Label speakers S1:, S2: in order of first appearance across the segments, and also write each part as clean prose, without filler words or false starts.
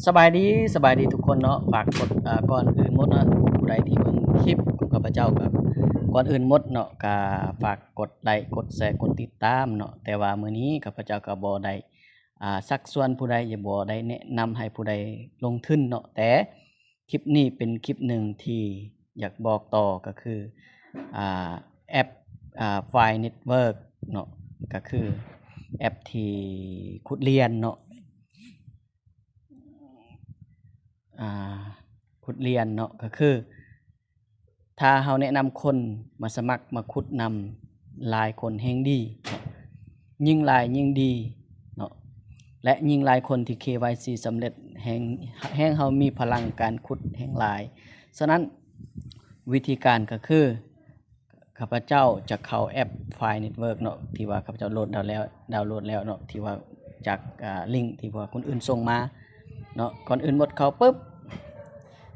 S1: สบายดีทุกคนเนาะฝากกดก่อนอื่นหมดเนาะผู้ใดที่เบิ่งคลิปของข้าพเจ้าก็ก่อนอื่นหมดเนาะก็ฝากกดไลค์กดแชร์กดติดตามเนาะแต่ว่ามื้อนี้ข้าพเจ้าก็บ่ได้ชักชวนผู้ใดอย่าบ่ได้แนะนำให้ผู้ใดลงทุนเนาะแต่คลิปนี้เป็นคลิปหนึ่งที่อยากบอกต่อก็คืออ่าแอปFile Network เนาะก็คือแอปที่ขุดเรียนเนาะ อ่าขุดเรียนเนาะก็คือถ้าเฮาแนะนำคนมาสมัครมาขุดนำหลายคนแฮ่งดีเนาะยิ่งหลายยิ่งดีเนาะและยิ่งหลายคนที่ KYC สำเร็จแฮ่งเฮามีพลังการขุดแฮ่งหลายฉะนั้นวิธีการก็คือข้าพเจ้าจะเข้าแอป File Network เนาะที่ว่าข้าพเจ้าดาวน์โหลดแล้วเนาะที่ว่าจากลิงก์ที่ว่าคนอื่นส่งมาเนาะก่อนอื่นหมดเข้าปึ๊บ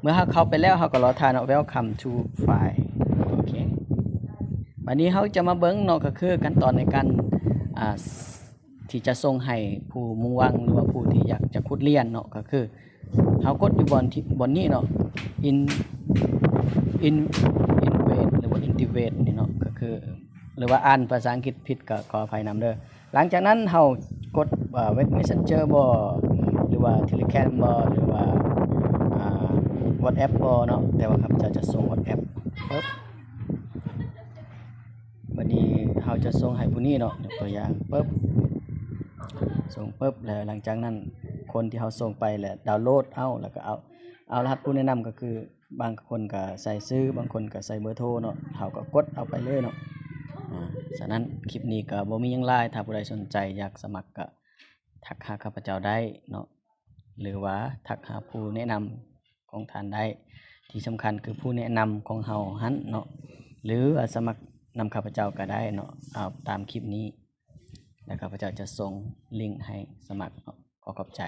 S1: เมื่อเราเข้าไปแล้วเราก็รอทานเนาะ Welcome to File โอเควันนี้เราจะมาเบิ่งเนาะก็คือขั้นตอนในการที่จะส่งให้ผู้มุ่งหวังหรือว่าผู้ที่อยากจะขุดเรียนเนาะก็คือเรากดอยู่บนนี้เนาะ invade หรือว่า intivate นี่เนาะก็คือหรือว่าอ่านภาษาอังกฤษผิดก็ขออภัยนำเด้อหลังจากนั้นเรากดWeb Messenger บ่หรือว่า Telegram บ่หรือว่าWhatsApp บ่เนาะแต่ว่าข้าพเจ้าจะส่ง WhatsApp ปึ๊บบัดนี้เราจะส่งให้ผู้นี้เนาะยกตัวอย่างปึ๊บส่งปึ๊บแล้วหลังจากนั้นคนที่เราส่งไปแล้วดาวน์โหลดเอาแล้วก็เอารหัสผู้แนะนำก็คือบางคนก็ใส่ชื่อบางคนก็ใส่เบอร์โทรเนาะเราก็กดเอาไปเลยเนาะฉะนั้นคลิปนี้ก็บ่มีหยังหลายถ้าผู้ใดสนใจอยากสมัครก็ทักหาข้าพเจ้าได้เนาะหรือว่าทักหาผู้แนะนำของท่านได้ที่สำคัญคือผู้แนะนำของเฮาหั้นเนาะหรือสมัครนำข้าพเจ้าก็ได้เนาะเอาตามคลิปนี้แล้วข้าพเจ้าจะส่งลิงก์ให้สมัครเนาะขอขอบใจ